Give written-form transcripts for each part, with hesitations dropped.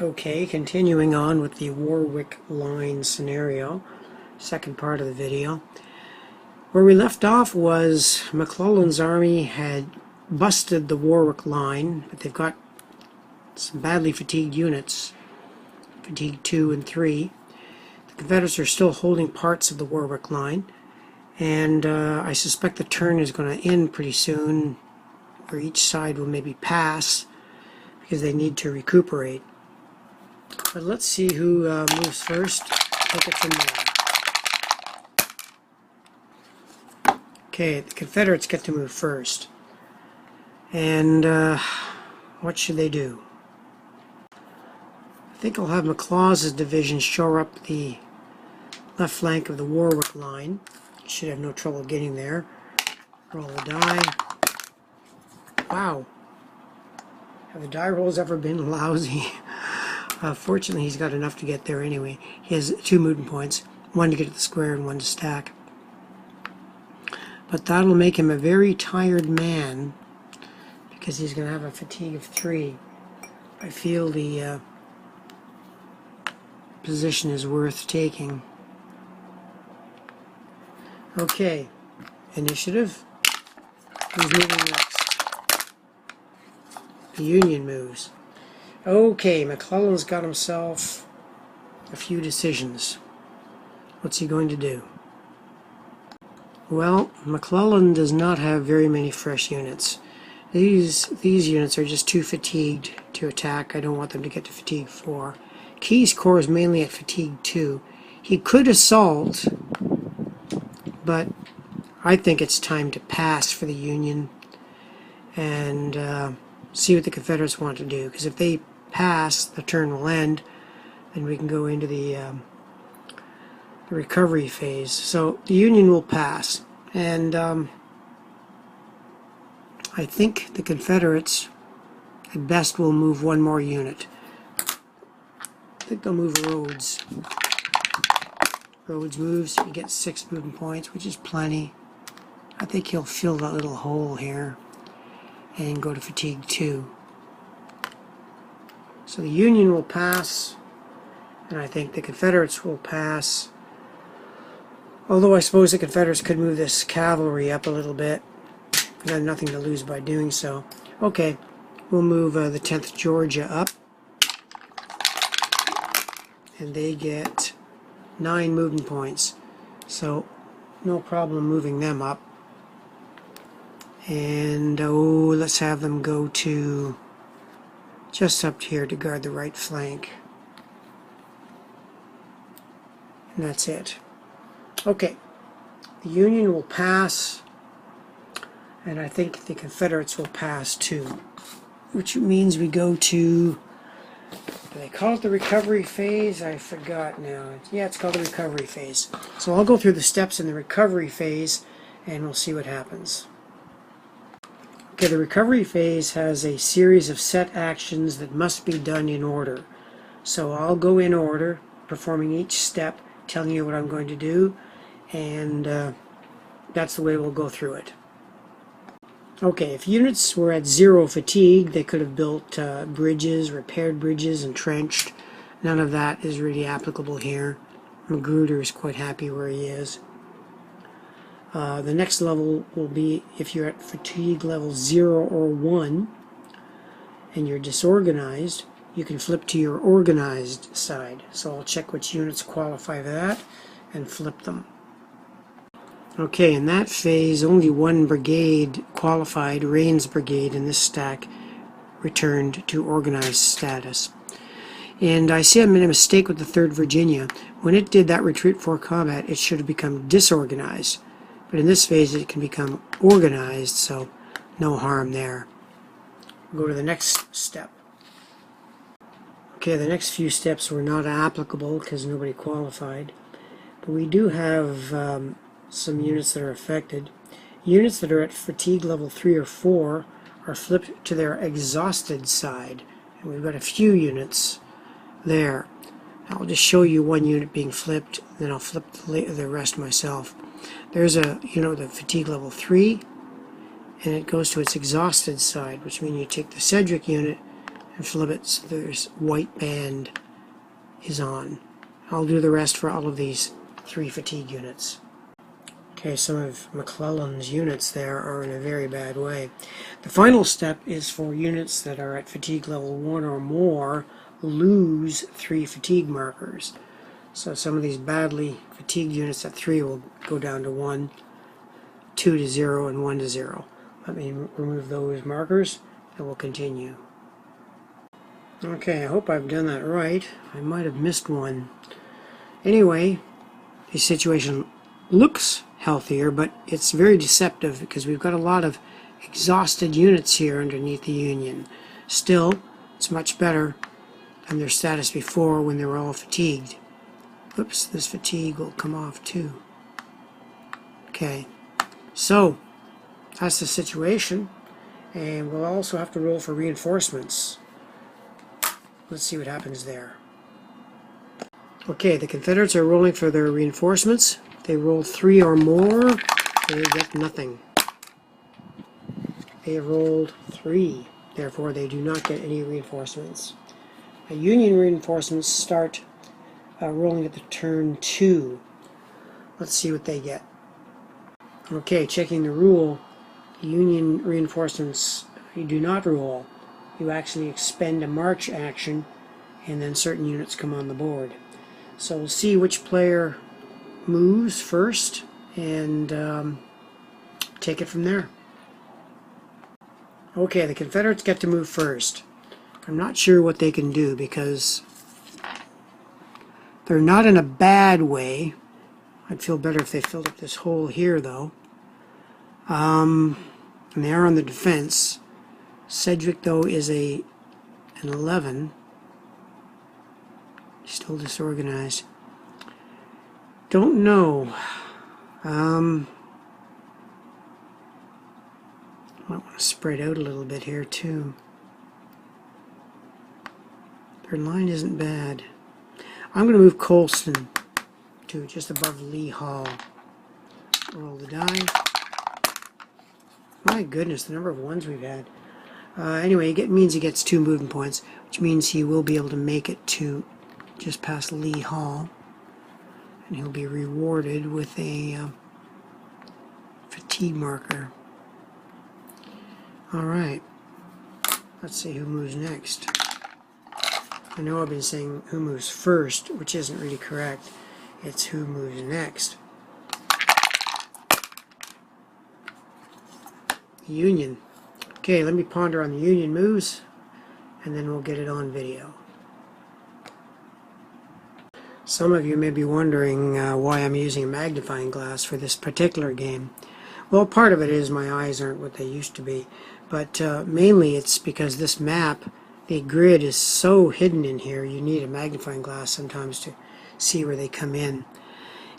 Okay, continuing on with the Warwick Line scenario, second part of the video. Where we left off was McClellan's army had busted the Warwick Line, but they've got some badly fatigued units, fatigue 2 and 3. The Confederates are still holding parts of the Warwick Line, and I suspect the turn is going to end pretty soon, where each side will maybe pass because they need to recuperate. But let's see who moves first. Take it from there. Okay, the Confederates get to move first. And what should they do? I think I'll have McLaws's division shore up the left flank of the Warwick Line. Should have no trouble getting there. Roll the die. Wow. Have the die rolls ever been lousy? Fortunately, he's got enough to get there anyway. He has 2 movement points, 1 to get to the square and 1 to stack. But that'll make him a very tired man, because he's going to have a fatigue of 3. I feel the position is worth taking. Okay, initiative. Who's moving next? The Union moves. Okay, McClellan's got himself a few decisions. What's he going to do? Well, McClellan does not have very many fresh units. These units are just too fatigued to attack. I don't want them to get to fatigue 4. Keyes' corps is mainly at fatigue 2. He could assault, but I think it's time to pass for the Union and see what the Confederates want to do. Because if they pass, the turn will end, and we can go into the recovery phase. So the Union will pass, and I think the Confederates at best will move 1 more unit. I think they'll move Rhodes. Rhodes moves, he gets 6 movement points, which is plenty. I think he'll fill that little hole here and go to fatigue 2. So the Union will pass, and I think the Confederates will pass. Although I suppose the Confederates could move this cavalry up a little bit. They have nothing to lose by doing so. Okay, we'll move the 10th Georgia up. And they get 9 movement points. So no problem moving them up. And let's have them go to just up here to guard the right flank. And that's it. Okay, the Union will pass, and I think the Confederates will pass too, which means we go to, do they call it the recovery phase? I forgot now. Yeah, it's called the recovery phase. So I'll go through the steps in the recovery phase, and we'll see what happens. Okay, the recovery phase has a series of set actions that must be done in order. So I'll go in order, performing each step, telling you what I'm going to do, and that's the way we'll go through it. Okay, if units were at 0 fatigue, they could have built bridges, repaired bridges, and trenched. None of that is really applicable here. Magruder is quite happy where he is. The next level will be if you're at fatigue level 0 or 1 and you're disorganized, you can flip to your organized side. So I'll check which units qualify for that and flip them. Okay, in that phase only 1 brigade qualified, Rains Brigade in this stack, returned to organized status. And I see I made a mistake with the 3rd Virginia. When it did that retreat for combat, it should have become disorganized. But in this phase it can become organized, so no harm there. We'll go to the next step. Okay, the next few steps were not applicable because nobody qualified. But we do have some units that are affected. Units that are at fatigue level 3 or 4 are flipped to their exhausted side. And we've got a few units there. I'll just show you 1 unit being flipped, then I'll flip the rest myself. There's a, the fatigue level 3, and it goes to its exhausted side, which means you take the Cedric unit and flip it so there's white band is on. I'll do the rest for all of these 3 fatigue units. Okay, some of McClellan's units there are in a very bad way. The final step is for units that are at fatigue level 1 or more lose 3 fatigue markers. So some of these badly fatigued units at 3 will go down to 1, 2 to 0, and 1 to 0. Let me remove those markers and we'll continue. Okay, I hope I've done that right. I might have missed one. Anyway, the situation looks healthier, but it's very deceptive because we've got a lot of exhausted units here underneath the Union. Still, it's much better than their status before when they were all fatigued. Oops, this fatigue will come off too. Okay, so that's the situation, and we'll also have to roll for reinforcements. Let's see what happens there. Okay, the Confederates are rolling for their reinforcements. They rolled 3 or more, they get nothing. They rolled 3, therefore they do not get any reinforcements. Union reinforcements start rolling at the turn 2. Let's see what they get. Okay, checking the rule, Union reinforcements, you do not roll. You actually expend a march action, and then certain units come on the board. So we'll see which player moves first and take it from there. Okay, the Confederates get to move first. I'm not sure what they can do because they're not in a bad way. I'd feel better if they filled up this hole here though. And they are on the defense. Sedgwick though is an 11. Still disorganized. Don't know. Might want to spread out a little bit here too. Their line isn't bad. I'm going to move Colston to just above Lee Hall. Roll the die. My goodness, the number of ones we've had. Anyway, it means he gets 2 movement points, which means he will be able to make it to just past Lee Hall. And he'll be rewarded with a fatigue marker. Alright, let's see who moves next. I know I've been saying who moves first, which isn't really correct. It's who moves next. Union. Okay, let me ponder on the Union moves, and then we'll get it on video. Some of you may be wondering why I'm using a magnifying glass for this particular game. Well, part of it is my eyes aren't what they used to be, but mainly it's because this map, the grid is so hidden in here, you need a magnifying glass sometimes to see where they come in.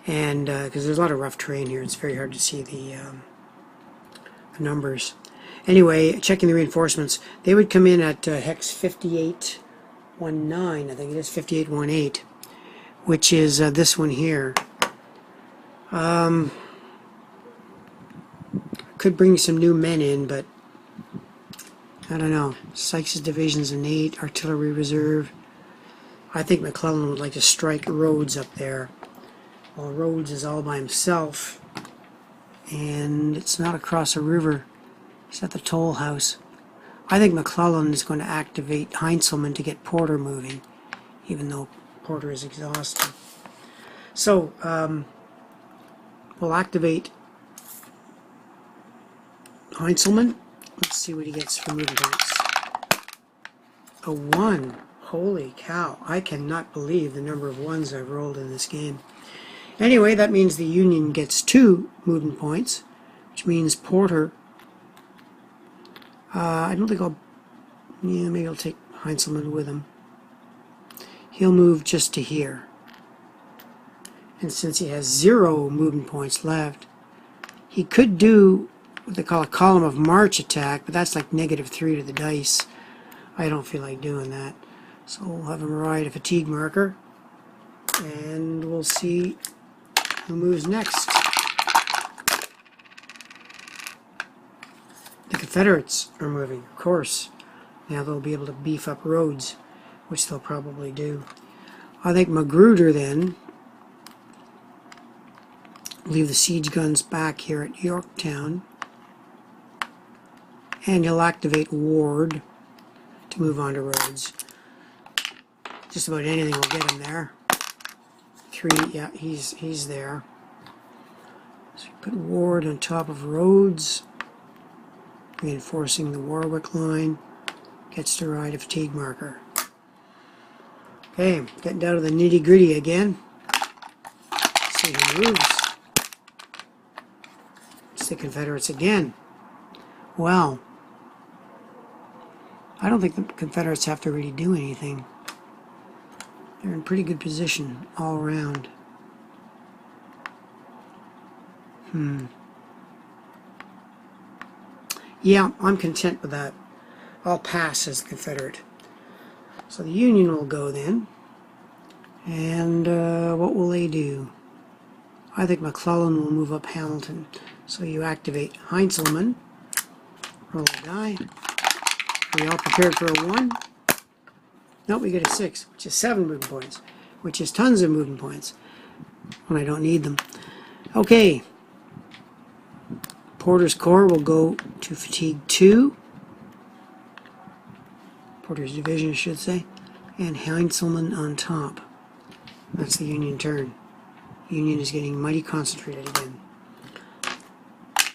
And because there's a lot of rough terrain here, it's very hard to see the numbers. Anyway, checking the reinforcements, they would come in at hex 5819, I think it is 5818, which is this one here. Could bring some new men in, but I don't know. Sykes' division's an 8, artillery reserve. I think McClellan would like to strike Rhodes up there. Well, Rhodes is all by himself, and it's not across a river. It's at the toll house. I think McClellan is going to activate Heintzelman to get Porter moving, even though Porter is exhausted. So, we'll activate Heintzelman. Let's see what he gets for moving points. A 1. Holy cow. I cannot believe the number of 1s I've rolled in this game. Anyway, that means the Union gets 2 movement points, which means Porter. I don't think I'll... Yeah, maybe I'll take Heintzelman with him. He'll move just to here. And since he has 0 movement points left, he could do what they call a column of march attack, but that's like -3 to the dice. I don't feel like doing that. So we'll have him ride a fatigue marker, and we'll see who moves next. The Confederates are moving, of course. Now they'll be able to beef up roads, which they'll probably do. I think Magruder then leave the siege guns back here at Yorktown, and he'll activate Ward to move on to roads. Just about anything will get him there. 3, yeah, he's there. So you put Ward on top of roads, reinforcing the Warwick Line. Gets to ride a fatigue marker. Okay, getting down to the nitty gritty again. See who moves. It's the Confederates again. Well, I don't think the Confederates have to really do anything. They're in pretty good position all around. Yeah, I'm content with that. I'll pass as the Confederate. So the Union will go then. And what will they do? I think McClellan will move up Hamilton. So you activate Heintzelman. Roll a die. Are we all prepared for a 1? Nope, we get a 6, which is 7 movement points, which is tons of movement points when I don't need them. Okay. Porter's Corps will go to fatigue 2. Porter's division, I should say. And Heintzelman on top. That's the Union turn. Union is getting mighty concentrated again.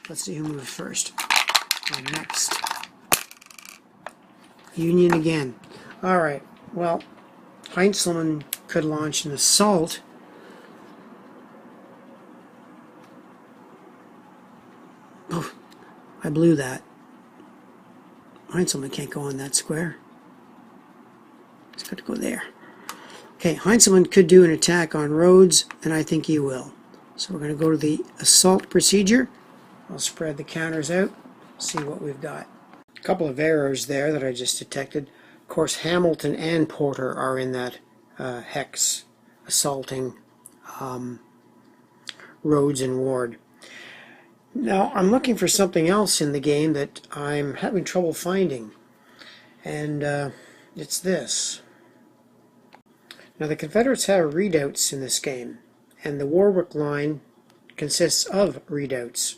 Let's see who moves first. Or next. Union again. Alright, well, Heintzelman could launch an assault. Oh, I blew that. Heintzelman can't go on that square. It's got to go there. Okay, Heintzelman could do an attack on roads, and I think he will. So we're going to go to the assault procedure. I'll spread the counters out, see what we've got. A couple of errors there that I just detected. Of course, Hamilton and Porter are in that hex assaulting roads and Ward. Now, I'm looking for something else in the game that I'm having trouble finding, and it's this. Now, the Confederates have redoubts in this game, and the Warwick Line consists of redoubts.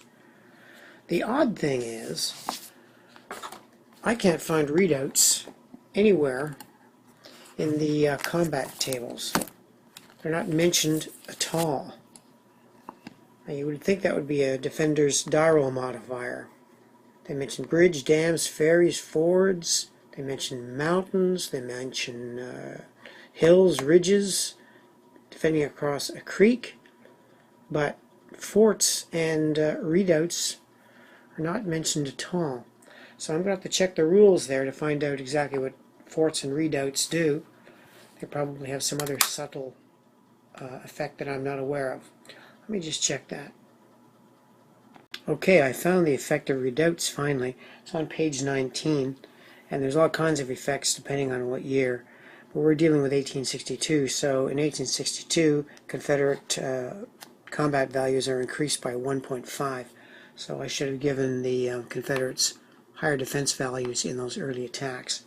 The odd thing is, I can't find redoubts anywhere in the combat tables. They're not mentioned at all. Now, you would think that would be a defender's Darrow modifier. They mention bridge, dams, ferries, fords. They mention mountains. They mention hills, ridges, defending across a creek. But forts and redoubts are not mentioned at all. So I'm going to have to check the rules there to find out exactly what forts and redoubts do. They probably have some other subtle effect that I'm not aware of. Let me just check that. Okay, I found the effect of redoubts finally. It's on page 19, and there's all kinds of effects depending on what year. But we're dealing with 1862, so in 1862, Confederate combat values are increased by 1.5. So I should have given the Confederates higher defense values in those early attacks.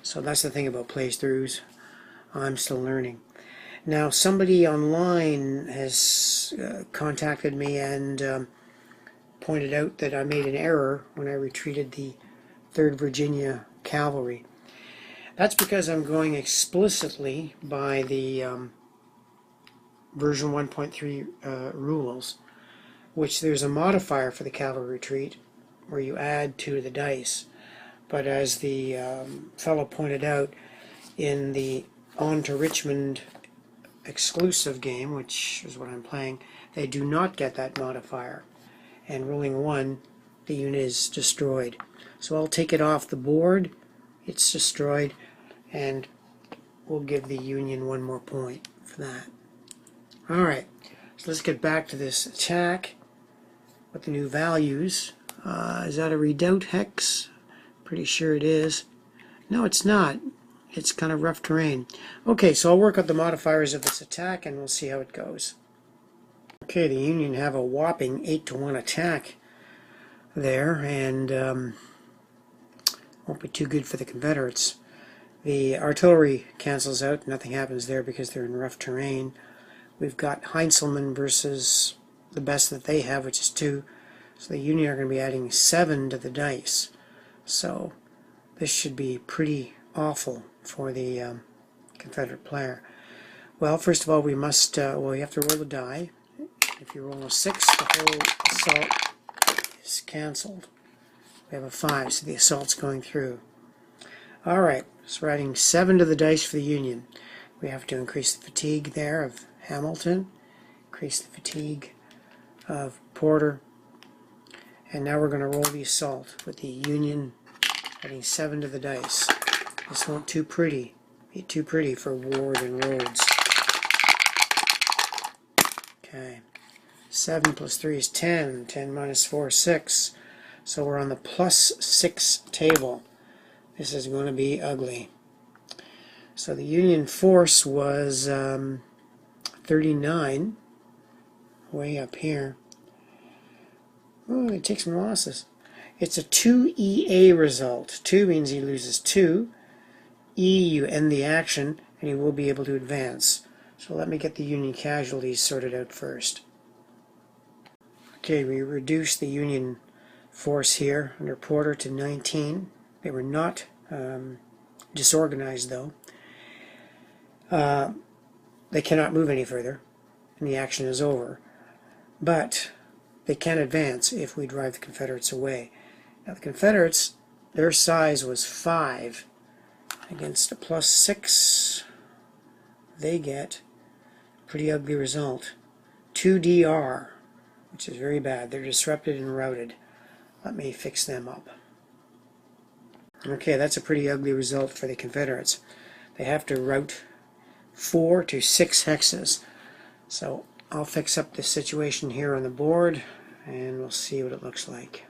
So that's the thing about plays-throughs. I'm still learning. Now, somebody online has contacted me and pointed out that I made an error when I retreated the 3rd Virginia Cavalry. That's because I'm going explicitly by the version 1.3 rules, which there's a modifier for the cavalry retreat where you add 2 to the dice. But as the fellow pointed out, in the On to Richmond exclusive game, which is what I'm playing, they do not get that modifier. And rolling 1, the unit is destroyed. So I'll take it off the board, it's destroyed, and we'll give the Union 1 more point for that. Alright, so let's get back to this attack with the new values. Is that a redoubt hex? Pretty sure it is. No, it's not. It's kind of rough terrain. Okay, so I'll work out the modifiers of this attack and we'll see how it goes. Okay, the Union have a whopping 8-to-1 attack there, and Won't be too good for the Confederates. The artillery cancels out. Nothing happens there because they're in rough terrain. We've got Heinzelman versus the best that they have, which is 2. So the Union are going to be adding 7 to the dice. So this should be pretty awful for the Confederate player. Well, first of all, we must, well, you have to roll the die. If you roll a 6, the whole assault is cancelled. We have a 5, so the assault's going through. Alright, so we're adding 7 to the dice for the Union. We have to increase the fatigue there of Hamilton, increase the fatigue of Porter, and now we're going to roll the assault with the Union adding 7 to the dice. This won't be too pretty for Ward and Rhodes. Okay, 7 plus 3 is 10. 10 minus 4 is 6. So we're on the +6 table. This is going to be ugly. So the Union force was 39, way up here. Oh, they take some losses. It's a 2 EA result. 2 means he loses 2. E, you end the action, and he will be able to advance. So let me get the Union casualties sorted out first. Okay, we reduced the Union force here under Porter to 19. They were not disorganized, though. They cannot move any further, and the action is over. But they can advance if we drive the Confederates away. Now the Confederates, their size was 5 against a +6. They get a pretty ugly result. 2 DR, which is very bad. They're disrupted and routed. Let me fix them up. Okay, that's a pretty ugly result for the Confederates. They have to route 4 to 6 hexes. So I'll fix up the situation here on the board and we'll see what it looks like.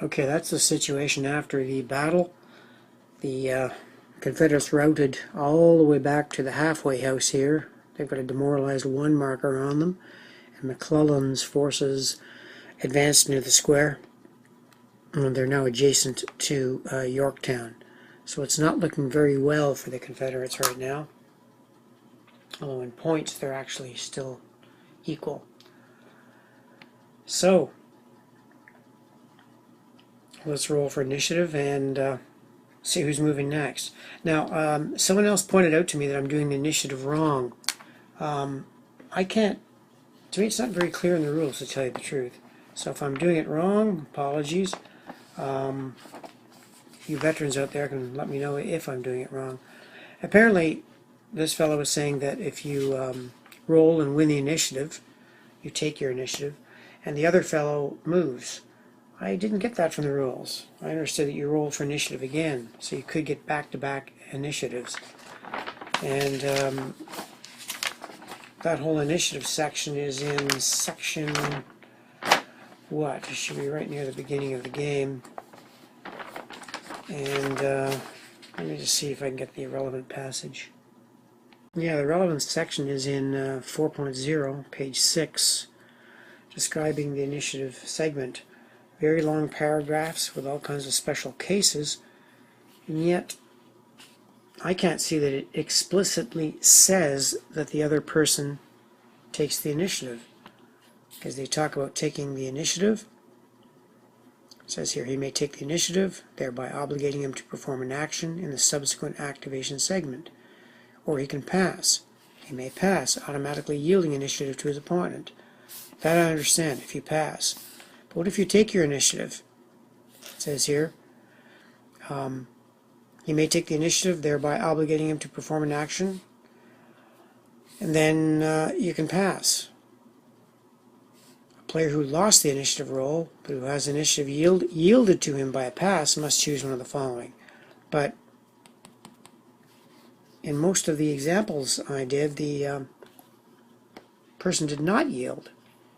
Okay, that's the situation after the battle. The Confederates routed all the way back to the halfway house here. They've got a demoralized 1 marker on them, and McClellan's forces advanced into the square, and they're now adjacent to Yorktown. So it's not looking very well for the Confederates right now, although in points they're actually still equal. So let's roll for initiative and see who's moving next. Now, someone else pointed out to me that I'm doing the initiative wrong. I can't, to me it's not very clear in the rules, to tell you the truth. So if I'm doing it wrong, apologies. You veterans out there can let me know if I'm doing it wrong. Apparently, this fellow was saying that if you roll and win the initiative, you take your initiative, and the other fellow moves. I didn't get that from the rules. I understood that you roll for initiative again, so you could get back-to-back initiatives. And that whole initiative section is in section, what? It should be right near the beginning of the game. And let me just see if I can get the relevant passage. Yeah, the relevant section is in 4.0, page 6, describing the initiative segment. Very long paragraphs with all kinds of special cases, and yet I can't see that it explicitly says that the other person takes the initiative, because they talk about taking the initiative. It says here, he may take the initiative, thereby obligating him to perform an action in the subsequent activation segment, or he can pass. He may pass, automatically yielding initiative to his opponent. That I understand, if you pass. But what if you take your initiative? It says here, he may take the initiative, thereby obligating him to perform an action, and then you can pass. A player who lost the initiative roll, but who has initiative yielded to him by a pass, must choose one of the following. But in most of the examples I did, the person did not yield.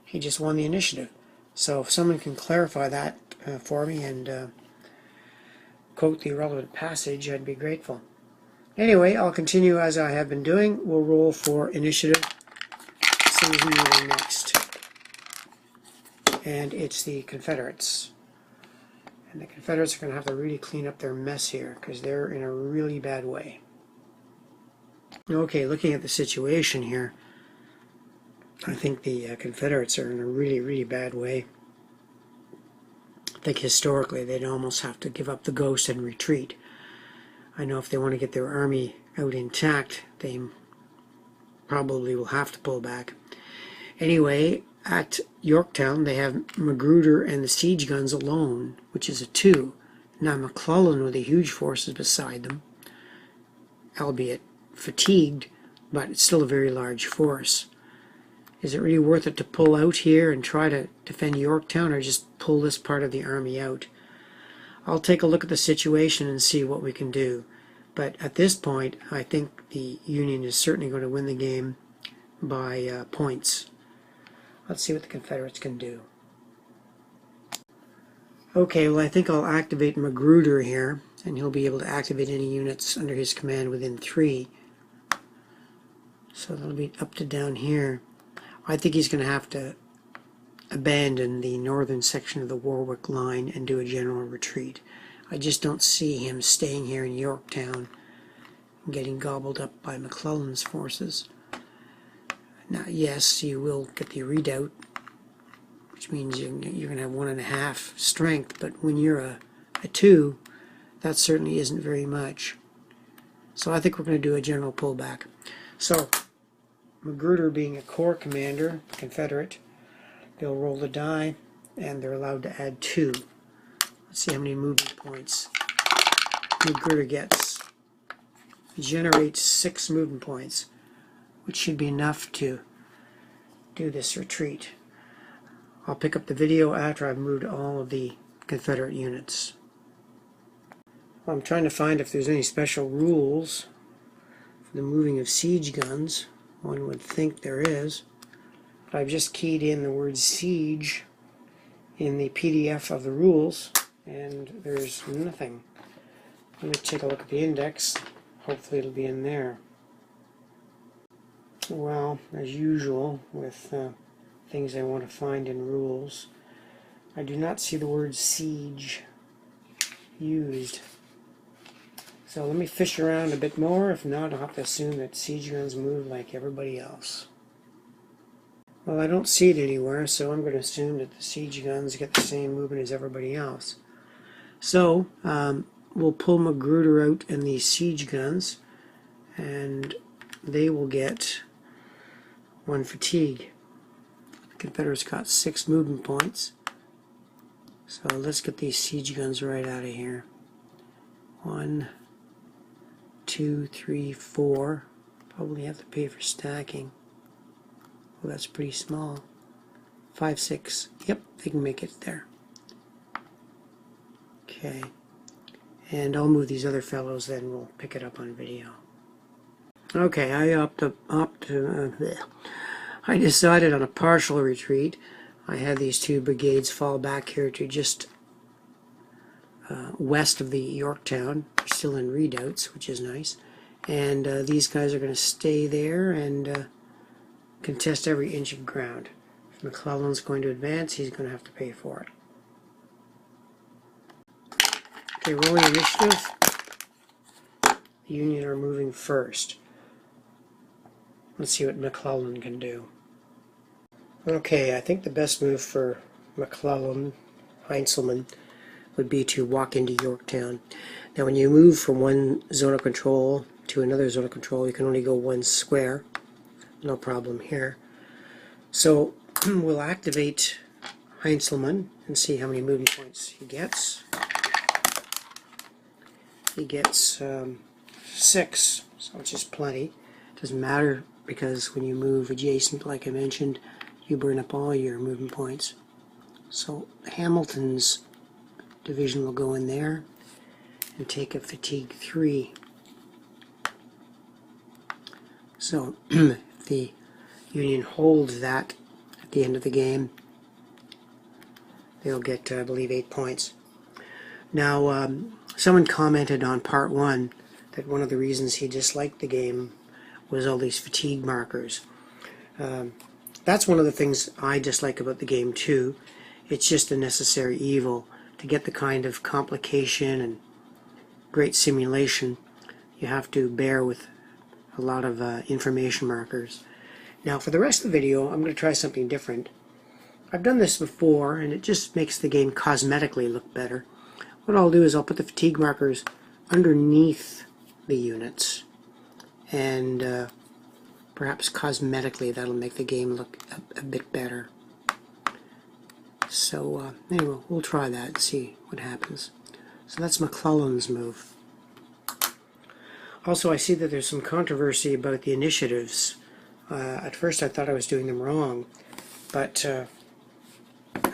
He just won the initiative. So if someone can clarify that for me and quote the relevant passage, I'd be grateful. Anyway, I'll continue as I have been doing. We'll roll for initiative. See who's moving next. And it's the Confederates. And the Confederates are going to have to really clean up their mess here because they're in a really bad way. Okay, looking at the situation here, I think the Confederates are in a really, really bad way. I think historically they'd almost have to give up the ghost and retreat. I know if they want to get their army out intact, they probably will have to pull back. Anyway, at Yorktown they have Magruder and the siege guns alone, which is a 2. Now McClellan with the huge forces beside them, albeit fatigued, but it's still a very large force. Is it really worth it to pull out here and try to defend Yorktown, or just pull this part of the army out? I'll take a look at the situation and see what we can do. But at this point, I think the Union is certainly going to win the game by points. Let's see what the Confederates can do. Okay, well I think I'll activate Magruder here, and he'll be able to activate any units under his command within 3. So that'll be up to down here. I think he's going to have to abandon the northern section of the Warwick Line and do a general retreat. I just don't see him staying here in Yorktown and getting gobbled up by McClellan's forces. Now, yes, you will get the redoubt, which means you're going to have 1.5 strength, but when you're a 2, that certainly isn't very much. So I think we're going to do a general pullback. So, Magruder being a corps commander, Confederate, they'll roll the die, and they're allowed to add 2. Let's see how many movement points Magruder gets. He generates 6 movement points, which should be enough to do this retreat. I'll pick up the video after I've moved all of the Confederate units. I'm trying to find if there's any special rules for the moving of siege guns. One would think there is, but I've just keyed in the word siege in the PDF of the rules, and there's nothing. Let me take a look at the index. Hopefully it'll be in there. Well, as usual with things I want to find in rules, I do not see the word siege used. So let me fish around a bit more. If not, I'll have to assume that siege guns move like everybody else. Well, I don't see it anywhere, so I'm going to assume that the siege guns get the same movement as everybody else. So we'll pull Magruder out and the siege guns, and they will get 1 fatigue. The Confederates got 6 movement points. So let's get these siege guns right out of here. 1, 2, 3, 4. Probably have to pay for stacking. Well, that's pretty small. 5, 6. Yep, they can make it there. Okay. And I'll move these other fellows, then we'll pick it up on video. Okay, I decided on a partial retreat. I had these 2 brigades fall back here to just west of the Yorktown. They're still in redoubts, which is nice. And these guys are going to stay there and contest every inch of ground. If McClellan's going to advance, he's going to have to pay for it. Okay, rolling initiative. The Union are moving first. Let's see what McClellan can do. Okay, I think the best move for McClellan, Heintzelman, would be to walk into Yorktown. Now when you move from one zone of control to another zone of control, you can only go 1 square. No problem here. So we'll activate Heintzelman and see how many movement points he gets. He gets 6, so it's just plenty. Doesn't matter because when you move adjacent, like I mentioned, you burn up all your movement points. So Hamilton's division will go in there and take a fatigue 3. So if the Union holds that at the end of the game, they'll get, I believe, 8 points. Now, someone commented on part 1 that one of the reasons he disliked the game was all these fatigue markers. That's one of the things I dislike about the game too. It's just a necessary evil to get the kind of complication and great simulation, you have to bear with a lot of information markers. Now for the rest of the video, I'm going to try something different. I've done this before and it just makes the game cosmetically look better. What I'll do is I'll put the fatigue markers underneath the units, and perhaps cosmetically that'll make the game look a bit better. So anyway, we'll try that and see what happens. So that's McClellan's move. Also, I see that there's some controversy about the initiatives. At first I thought I was doing them wrong, but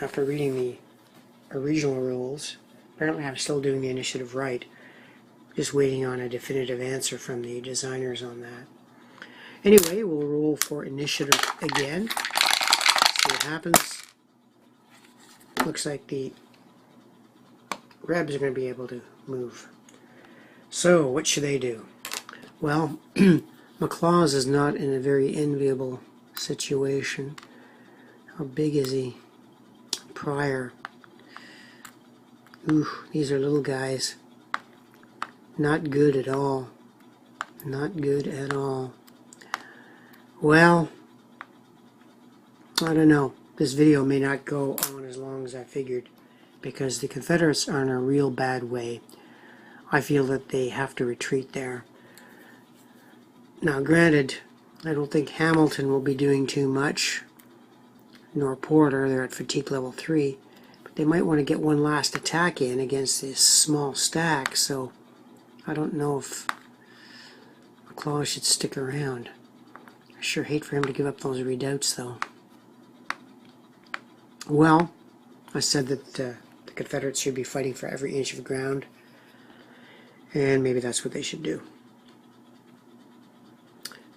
after reading the original rules, apparently I'm still doing the initiative right. Just waiting on a definitive answer from the designers on that. Anyway, we'll roll for initiative again. See what happens. Looks like the Rebs are going to be able to move. So, what should they do? Well, McLaws is not in a very enviable situation. How big is he? Pryor. Ooh, these are little guys. Not good at all. Not good at all. Well, I don't know. This video may not go on as long as I figured, because the Confederates are in a real bad way. I feel that they have to retreat there. Now granted, I don't think Hamilton will be doing too much, nor Porter. They're at fatigue level 3. But they might want to get one last attack in against this small stack, so I don't know if McClaw should stick around. I sure hate for him to give up those redoubts, though. Well, I said that the Confederates should be fighting for every inch of ground, and maybe that's what they should do.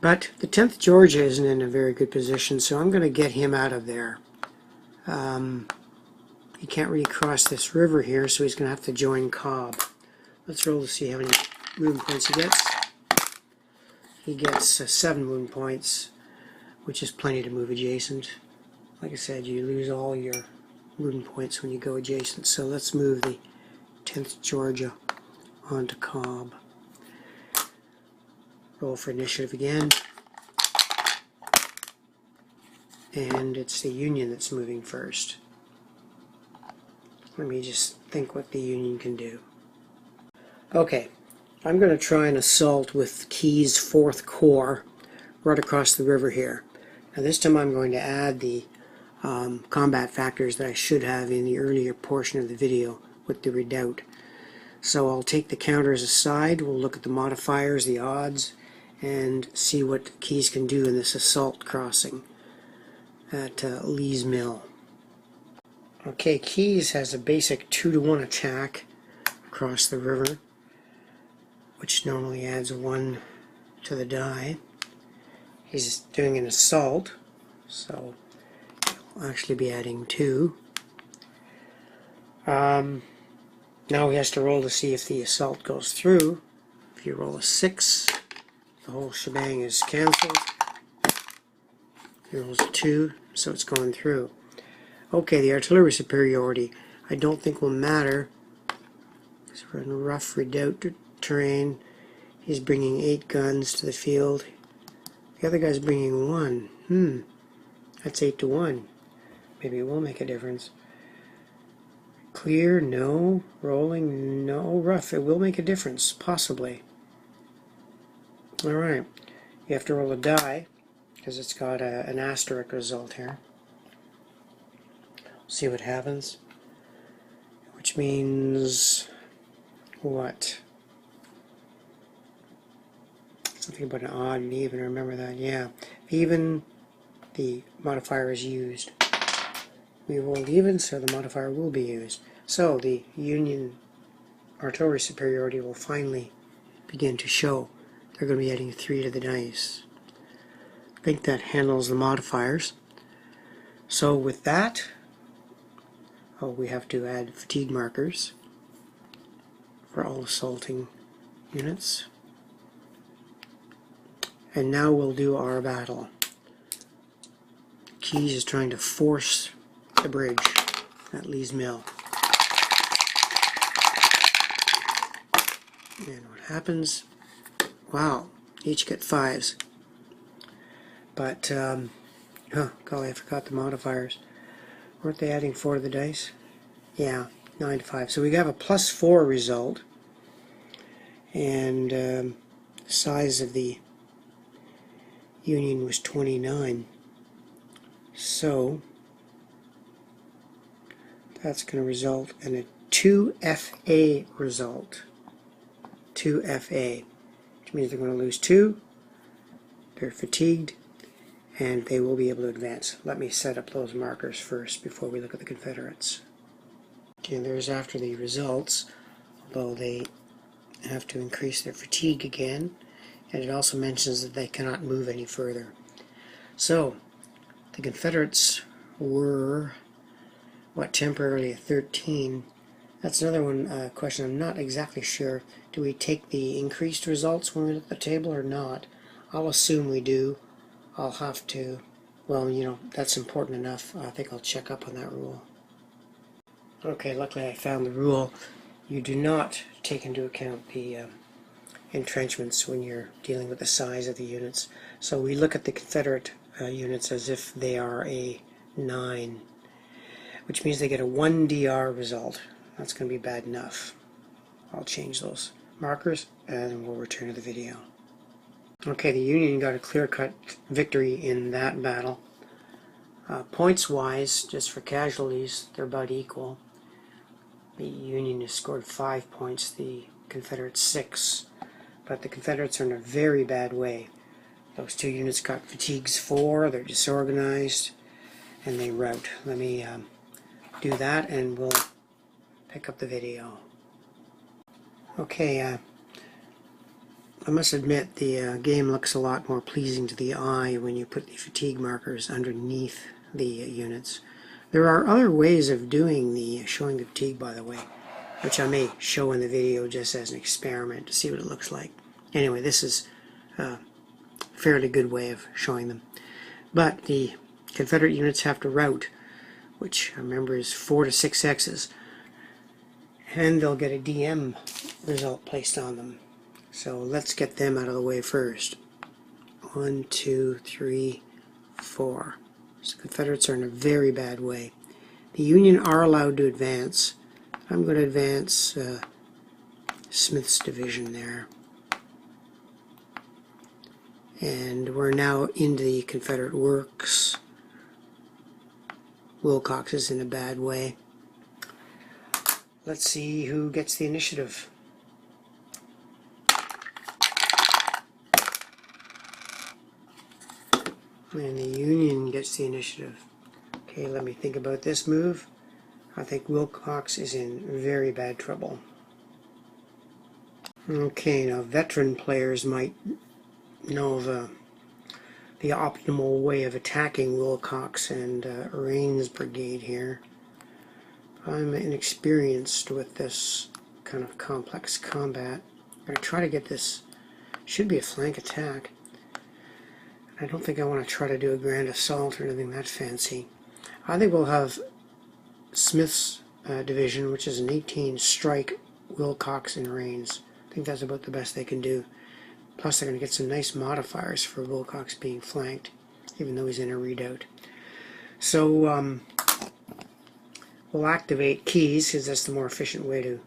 But the 10th Georgia isn't in a very good position, so I'm going to get him out of there. He can't really cross this river here, so he's going to have to join Cobb. Let's roll to see how many movement points he gets. He gets 7 movement points, which is plenty to move adjacent. Like I said, you lose all your movement points when you go adjacent. So let's move the 10th Georgia onto Cobb. Roll for initiative again. And it's the Union that's moving first. Let me just think what the Union can do. Okay, I'm going to try an assault with Keyes' 4th Corps right across the river here. Now this time I'm going to add the combat factors that I should have in the earlier portion of the video with the redoubt. So I'll take the counters aside, we'll look at the modifiers, the odds, and see what Keyes can do in this assault crossing at Lee's Mill. Okay, Keyes has a basic 2-to-1 attack across the river, which normally adds 1 to the die. He's doing an assault, so he'll actually be adding 2. Now he has to roll to see if the assault goes through. If you roll a 6, the whole shebang is cancelled. He rolls a 2, so it's going through. Okay, the artillery superiority I don't think will matter. Because we're in rough redoubt terrain. He's bringing 8 guns to the field. The other guy's bringing 1. That's 8-to-1. Maybe it will make a difference. Clear, no. Rolling, no. Rough, it will make a difference, possibly. Alright, you have to roll a die, because it's got an asterisk result here. See what happens. Which means what? Something about an odd and even, remember that, yeah. Even, the modifier is used. We rolled even, so the modifier will be used. So the Union artillery superiority will finally begin to show. They're going to be adding 3 to the dice. I think that handles the modifiers. So with that, we have to add fatigue markers for all assaulting units. And now we'll do our battle. Keyes is trying to force the bridge at Lee's Mill. And what happens? Wow, each get 5s. But, golly, I forgot the modifiers. Weren't they adding 4 to the dice? Yeah, 9 to 5. So we have a +4 result. And the size of the Union was 29. So that's going to result in a 2FA result. 2FA, which means they're going to lose 2. They're fatigued, and they will be able to advance. Let me set up those markers first before we look at the Confederates. Okay, there's after the results, although they have to increase their fatigue again, and it also mentions that they cannot move any further. So, the Confederates were, temporarily at 13. That's another one question I'm not exactly sure. Do we take the increased results when we look at the table or not? I'll assume we do. I'll have to, well, that's important enough. I think I'll check up on that rule. Okay, luckily I found the rule. You do not take into account the entrenchments when you're dealing with the size of the units. So we look at the Confederate units as if they are a 9, which means they get a 1 DR result. That's going to be bad enough. I'll change those markers and we'll return to the video. Okay, the Union got a clear-cut victory in that battle. Points-wise, just for casualties, they're about equal. The Union has scored 5 points, the Confederates 6. But the Confederates are in a very bad way. Those 2 units got fatigues 4, they're disorganized, and they rout. Let me do that and we'll pick up the video. Okay, I must admit the game looks a lot more pleasing to the eye when you put the fatigue markers underneath the units. There are other ways of doing the showing the fatigue, by the way, which I may show in the video just as an experiment to see what it looks like. Anyway, this is a fairly good way of showing them. But the Confederate units have to rout, which I remember is 4 to 6 X's, and they'll get a DM result placed on them. So let's get them out of the way first. 1, 2, 3, 4. So the Confederates are in a very bad way. The Union are allowed to advance. I'm going to advance Smith's division there. And we're now into the Confederate works. Wilcox is in a bad way. Let's see who gets the initiative. And the Union gets the initiative. Okay, let me think about this move. I think Wilcox is in very bad trouble. Okay, now veteran players might know of the optimal way of attacking Wilcox and Rains' brigade here. I'm inexperienced with this kind of complex combat. I'm going to try to get this, should be a flank attack. I don't think I want to try to do a grand assault or anything that fancy. I think we'll have Smith's division, which is an 18, strike Wilcox and Rains. I think that's about the best they can do. Plus they're going to get some nice modifiers for Wilcox being flanked, even though he's in a redoubt. So we'll activate Keys, because that's the more efficient way to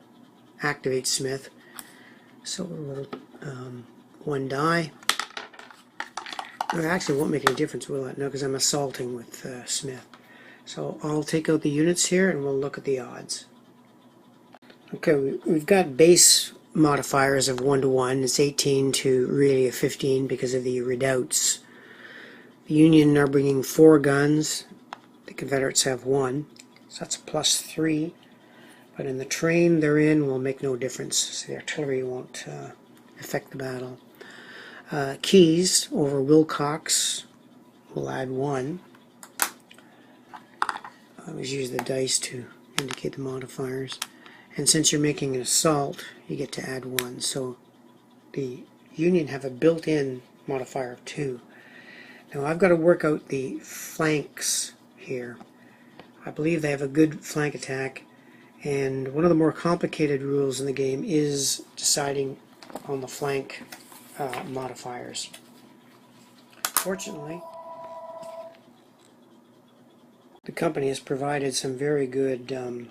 activate Smith. So we'll 1 die. It actually won't make any difference, will it? No, because I'm assaulting with Smith. So I'll take out the units here and we'll look at the odds. Okay, we've got base modifiers of 1 to 1. It's 18 to really a 15 because of the redoubts. The Union are bringing 4 guns. The Confederates have 1. So that's a +3. But in the train they're in will make no difference. So the artillery won't affect the battle. Keys over Wilcox will add 1. I always use the dice to indicate the modifiers. And since you're making an assault, you get to add 1. So the Union have a built-in modifier of 2. Now I've got to work out the flanks here. I believe they have a good flank attack, and one of the more complicated rules in the game is deciding on the flank modifiers. Fortunately, the company has provided some very good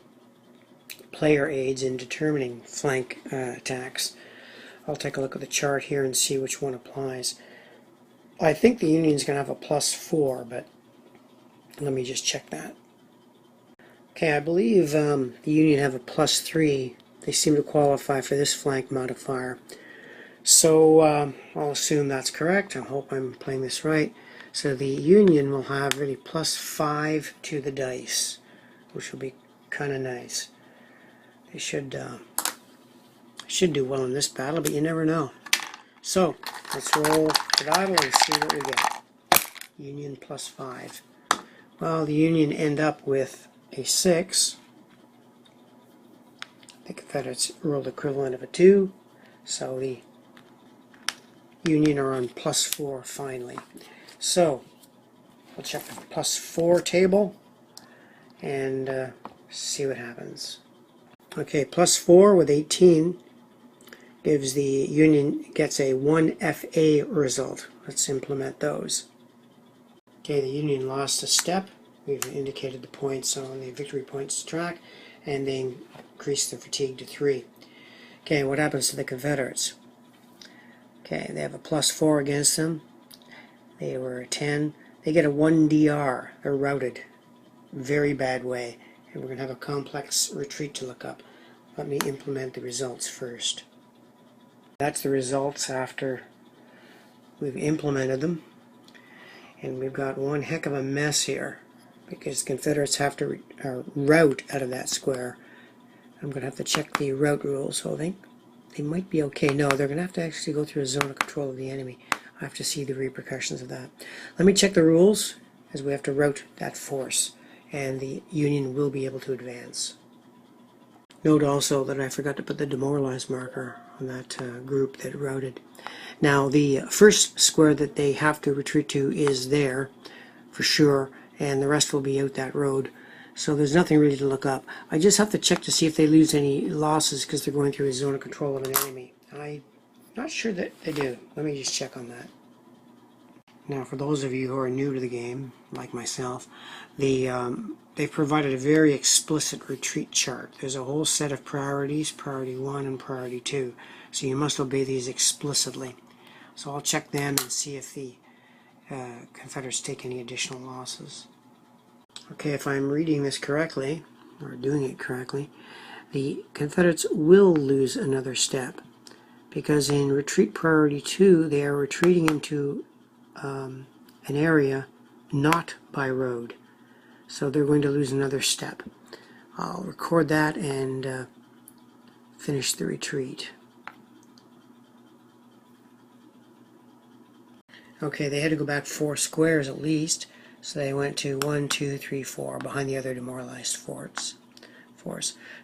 player aids in determining flank attacks. I'll take a look at the chart here and see which one applies. I think the Union's going to have a +4, but let me just check that. Okay, I believe the Union have a +3. They seem to qualify for this flank modifier. So I'll assume that's correct. I hope I'm playing this right. So the Union will have really +5 to the dice, which will be kind of nice. They should do well in this battle, but you never know. So let's roll the battle and see what we get. Union +5. Well, the Union end up with a 6. The Confederates rolled equivalent of a 2, so the Union are on +4 finally. So we'll check the +4 table and see what happens. Okay, +4 with 18 gives the Union gets a 1 FA result. Let's implement those. Okay, the Union lost a step. We've indicated the points on the victory points track, and they increased the fatigue to 3. Okay, what happens to the Confederates? Okay, they have a +4 against them. They were a 10. They get a 1 DR. They're routed. Very bad way. And we're going to have a complex retreat to look up. Let me implement the results first. That's the results after we've implemented them. And we've got one heck of a mess here, because Confederates have to route out of that square. I'm going to have to check the route rules, so I think they might be okay. No, they're going to have to actually go through a zone of control of the enemy. I have to see the repercussions of that. Let me check the rules, as we have to route that force, and the Union will be able to advance. Note also that I forgot to put the demoralized marker on that group that routed. Now, the first square that they have to retreat to is there, for sure, and the rest will be out that road. So there's nothing really to look up. I just have to check to see if they lose any losses because they're going through a zone of control of an enemy. I'm not sure that they do. Let me just check on that. Now, for those of you who are new to the game, like myself, they've provided a very explicit retreat chart. There's a whole set of priorities, priority 1 and priority 2. So you must obey these explicitly. So I'll check them and see if the Confederates take any additional losses. Okay, if I'm reading this correctly, or doing it correctly, the Confederates will lose another step, because in retreat priority 2 they are retreating into an area not by road, so they're going to lose another step. I'll record that and finish the retreat. Okay, they had to go back 4 squares at least, so they went to 1, 2, 3, 4 behind the other demoralized force.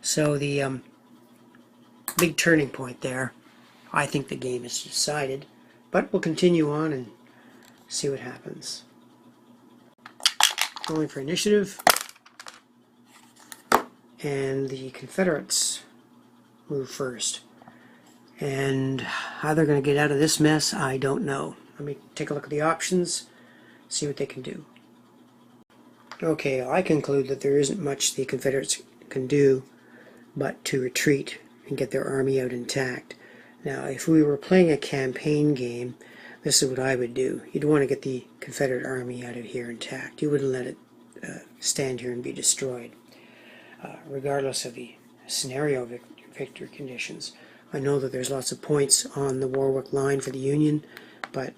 So the big turning point there. I think the game is decided, but we'll continue on and see what happens. Going for initiative, and the Confederates move first. And how they're going to get out of this mess, I don't know. Let me take a look at the options, see what they can do. Okay, I conclude that there isn't much the Confederates can do but to retreat and get their army out intact. Now, if we were playing a campaign game, this is what I would do. You'd want to get the Confederate army out of here intact. You wouldn't let it stand here and be destroyed, regardless of the scenario victory conditions. I know that there's lots of points on the Warwick Line for the Union, but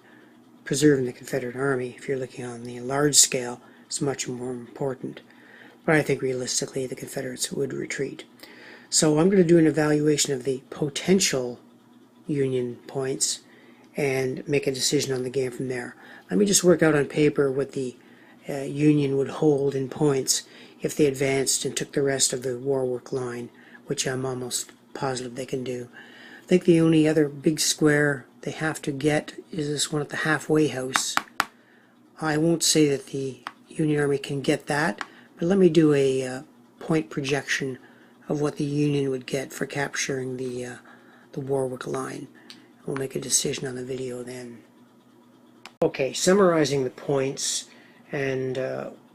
preserving the Confederate army, if you're looking on the large scale, is much more important. But I think realistically the Confederates would retreat. So I'm going to do an evaluation of the potential Union points and make a decision on the game from there. Let me just work out on paper what the Union would hold in points if they advanced and took the rest of the Warwick Line, which I'm almost positive they can do. I think the only other big square they have to get is this one at the halfway house. I won't say that the Union Army can get that, but let me do a point projection of what the Union would get for capturing the Warwick Line. We'll make a decision on the video then. Okay, summarizing the points and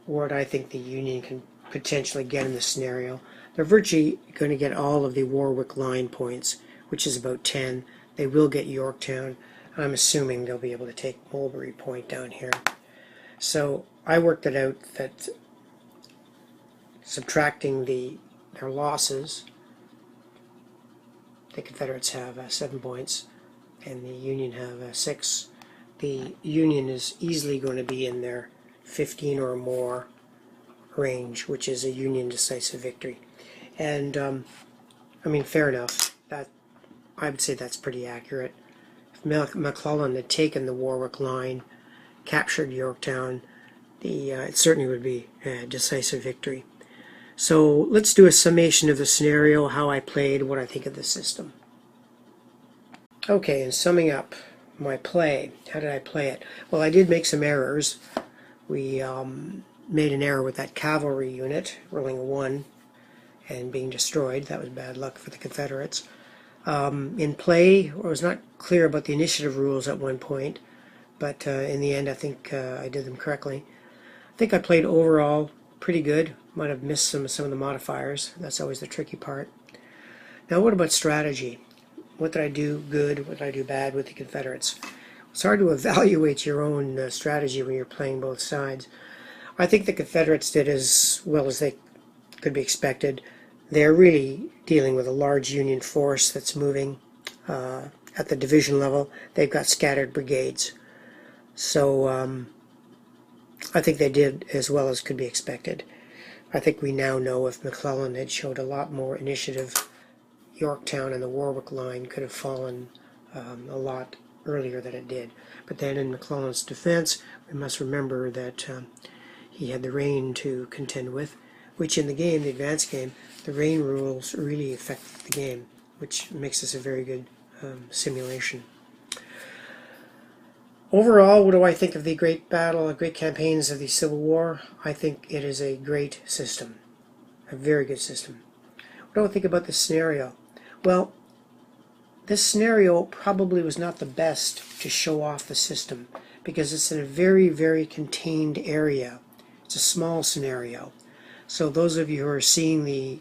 what I think the Union can potentially get in this scenario. They're virtually going to get all of the Warwick Line points, which is about 10. They will get Yorktown. I'm assuming they'll be able to take Mulberry Point down here. So I worked it out that subtracting their losses, the Confederates have 7 points and the Union have 6. The Union is easily going to be in their 15 or more range, which is a Union decisive victory. And I mean, fair enough. That I would say that's pretty accurate. If McClellan had taken the Warwick Line, captured Yorktown, it certainly would be a decisive victory. So let's do a summation of the scenario, how I played, what I think of the system. Okay, and summing up my play, how did I play it? Well, I did make some errors. We made an error with that cavalry unit, rolling a 1 and being destroyed. That was bad luck for the Confederates. In play, I was not clear about the initiative rules at one point, but in the end I think I did them correctly. I think I played overall pretty good. Might have missed some of the modifiers. That's always the tricky part. Now what about strategy? What did I do good? What did I do bad with the Confederates? It's hard to evaluate your own strategy when you're playing both sides. I think the Confederates did as well as they could be expected. They're really dealing with a large Union force that's moving at the division level. They've got scattered brigades. So I think they did as well as could be expected. I think we now know if McClellan had showed a lot more initiative, Yorktown and the Warwick Line could have fallen a lot earlier than it did. But then in McClellan's defense, we must remember that he had the rain to contend with, which in the game, the advanced game, the rain rules really affect the game, which makes this a very good simulation. Overall, what do I think of the great campaigns of the Civil War? I think it is a great system, a very good system. What do I think about this scenario? Well, this scenario probably was not the best to show off the system because it's in a very, very contained area. It's a small scenario. So those of you who are seeing the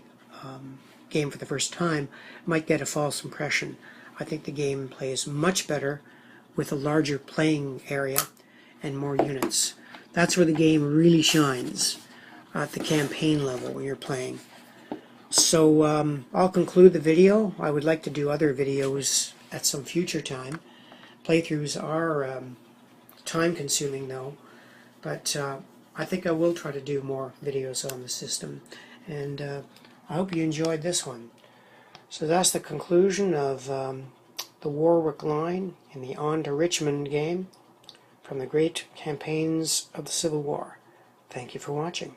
game for the first time might get a false impression. I think the game plays much better with a larger playing area and more units. That's where the game really shines, at the campaign level when you're playing. So I'll conclude the video. I would like to do other videos at some future time. Playthroughs are time consuming though, but I think I will try to do more videos on the system, and I hope you enjoyed this one. So that's the conclusion of the Warwick Line in the On to Richmond game from the great campaigns of the Civil War. Thank you for watching.